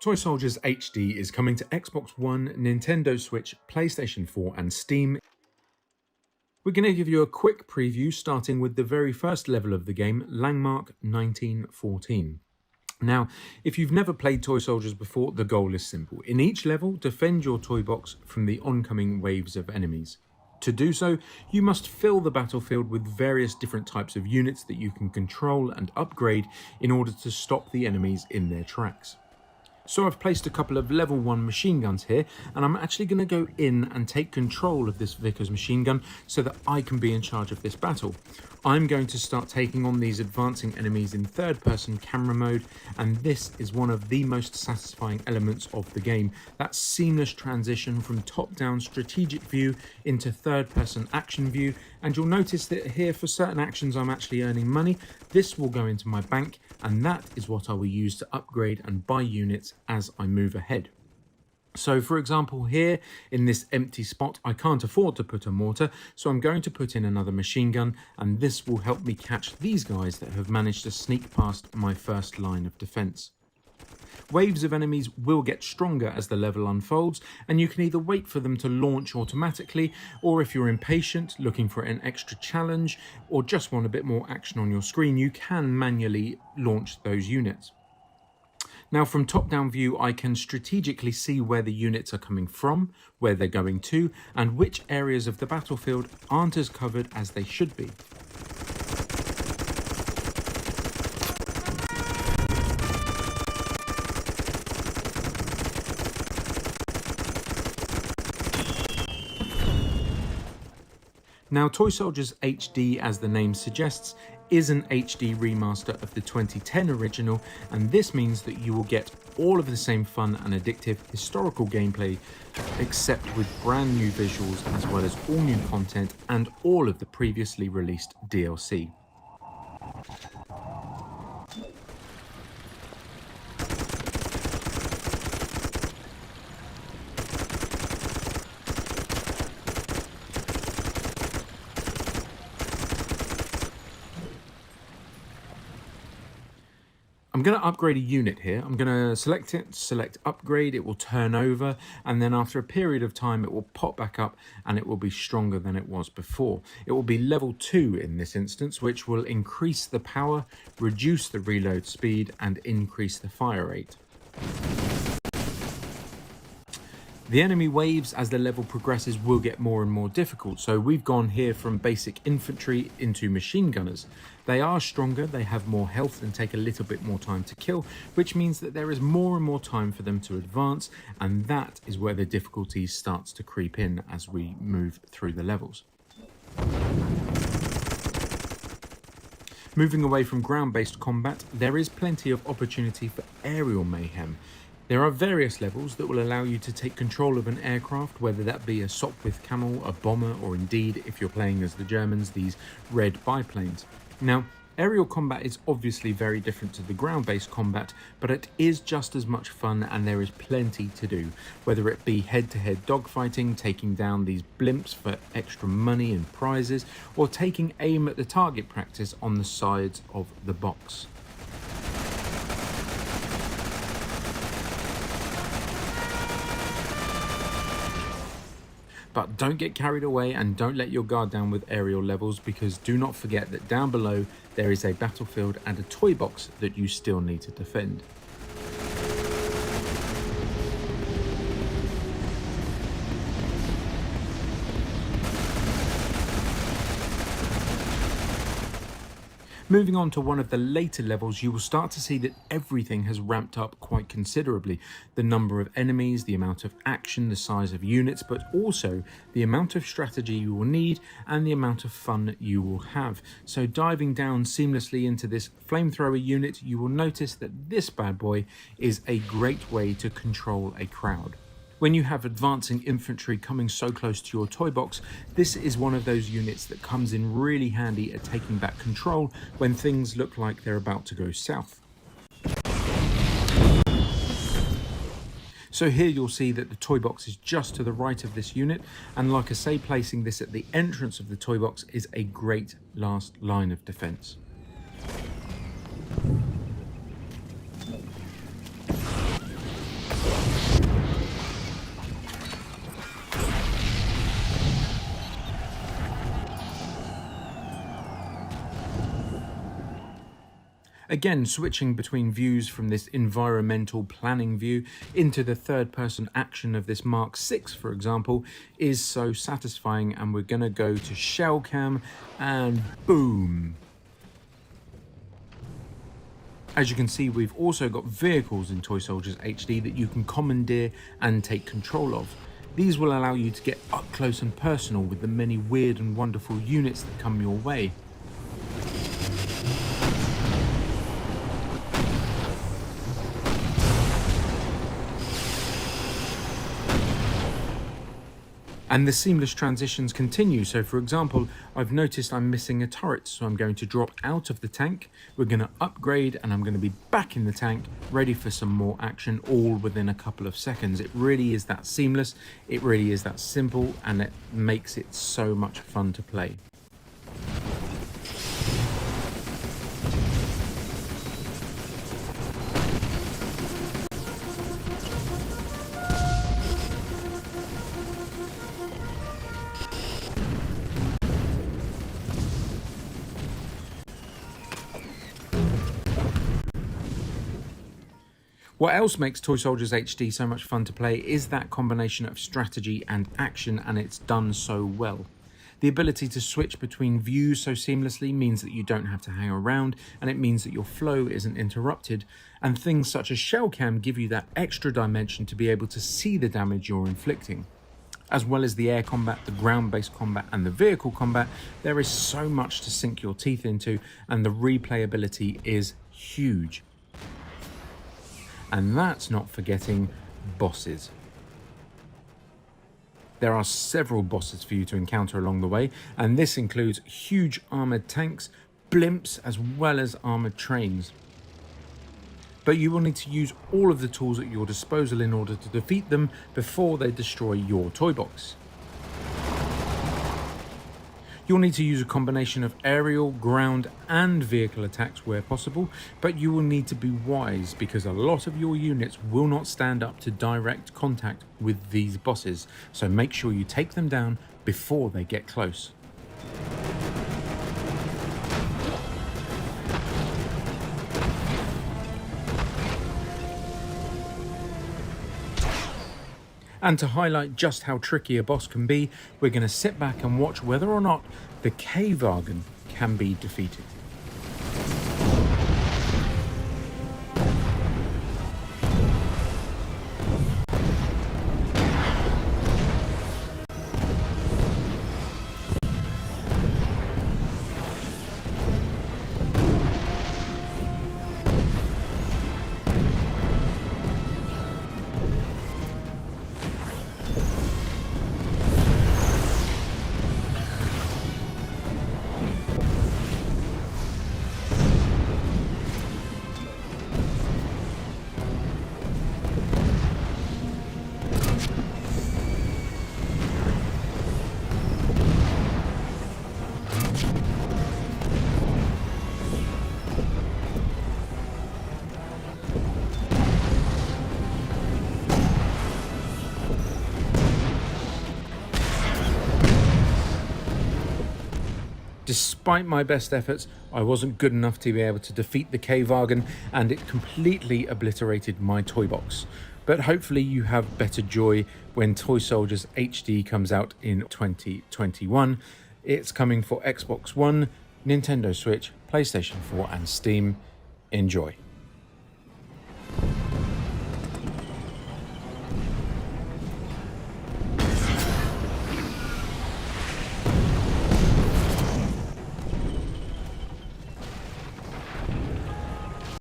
Toy Soldiers HD is coming to Xbox One, Nintendo Switch, PlayStation 4 and Steam. We're going to give you a quick preview starting with the very first level of the game, Landmark 1914. Now, if you've never played Toy Soldiers before, the goal is simple. In each level, defend your toy box from the oncoming waves of enemies. To do so, you must fill the battlefield with various different types of units that you can control and upgrade in order to stop the enemies in their tracks. So I've placed a couple of level 1 machine guns here, and I'm actually going to go in and take control of this Vickers machine gun so that I can be in charge of this battle. I'm going to start taking on these advancing enemies in third-person camera mode, and this is one of the most satisfying elements of the game. That seamless transition from top-down strategic view into third-person action view, and you'll notice that here for certain actions I'm actually earning money. This will go into my bank, and that is what I will use to upgrade and buy units as I move ahead. So for example, here in this empty spot, I can't afford to put a mortar, so I'm going to put in another machine gun, and this will help me catch these guys that have managed to sneak past my first line of defense. Waves of enemies will get stronger as the level unfolds, and you can either wait for them to launch automatically, or if you're impatient, looking for an extra challenge, or just want a bit more action on your screen, you can manually launch those units. Now from top-down view, I can strategically see where the units are coming from, where they're going to, and which areas of the battlefield aren't as covered as they should be. Now, Toy Soldiers HD, as the name suggests, is an HD remaster of the 2010 original, and this means that you will get all of the same fun and addictive historical gameplay, except with brand new visuals as well as all new content and all of the previously released DLC. I'm going to upgrade a unit here. I'm going to select it, select upgrade, it will turn over, and then after a period of time it will pop back up and it will be stronger than it was before. It will be level 2 in this instance, which will increase the power, reduce the reload speed, and increase the fire rate. The enemy waves as the level progresses will get more and more difficult, so we've gone here from basic infantry into machine gunners. They are stronger, they have more health and take a little bit more time to kill, which means that there is more and more time for them to advance, and that is where the difficulty starts to creep in as we move through the levels. Moving away from ground-based combat, there is plenty of opportunity for aerial mayhem. There are various levels that will allow you to take control of an aircraft, whether that be a Sopwith Camel, a bomber, or indeed, if you're playing as the Germans, these red biplanes. Now, aerial combat is obviously very different to the ground-based combat, but it is just as much fun and there is plenty to do, whether it be head-to-head dogfighting, taking down these blimps for extra money and prizes, or taking aim at the target practice on the sides of the box. But don't get carried away and don't let your guard down with aerial levels, because do not forget that down below there is a battlefield and a toy box that you still need to defend. Moving on to one of the later levels, you will start to see that everything has ramped up quite considerably. The number of enemies, the amount of action, the size of units, but also the amount of strategy you will need and the amount of fun you will have. So diving down seamlessly into this flamethrower unit, you will notice that this bad boy is a great way to control a crowd. When you have advancing infantry coming so close to your toy box, this is one of those units that comes in really handy at taking back control when things look like they're about to go south. So here you'll see that the toy box is just to the right of this unit, and like I say, placing this at the entrance of the toy box is a great last line of defense. Again, switching between views from this environmental planning view into the third-person action of this Mark 6, for example, is so satisfying, and we're going to go to shell cam, and boom! As you can see, we've also got vehicles in Toy Soldiers HD that you can commandeer and take control of. These will allow you to get up close and personal with the many weird and wonderful units that come your way. And the seamless transitions continue. So for example, I've noticed I'm missing a turret, so I'm going to drop out of the tank, we're going to upgrade, and I'm going to be back in the tank, ready for some more action, all within a couple of seconds. It really is that seamless, it really is that simple, and it makes it so much fun to play. What else makes Toy Soldiers HD so much fun to play is that combination of strategy and action, and it's done so well. The ability to switch between views so seamlessly means that you don't have to hang around, and it means that your flow isn't interrupted, and things such as shell cam give you that extra dimension to be able to see the damage you're inflicting. As well as the air combat, the ground-based combat, and the vehicle combat, there is so much to sink your teeth into, and the replayability is huge. And that's not forgetting bosses. There are several bosses for you to encounter along the way, and this includes huge armoured tanks, blimps, as well as armoured trains. But you will need to use all of the tools at your disposal in order to defeat them before they destroy your toy box. You'll need to use a combination of aerial, ground, and vehicle attacks where possible, but you will need to be wise because a lot of your units will not stand up to direct contact with these bosses, so make sure you take them down before they get close. And to highlight just how tricky a boss can be, we're going to sit back and watch whether or not the K-Wagen can be defeated. Despite my best efforts, I wasn't good enough to be able to defeat the K-Wagen, and it completely obliterated my toy box. But hopefully you have better joy when Toy Soldiers HD comes out in 2021. It's coming for Xbox One, Nintendo Switch, PlayStation 4 and Steam. Enjoy.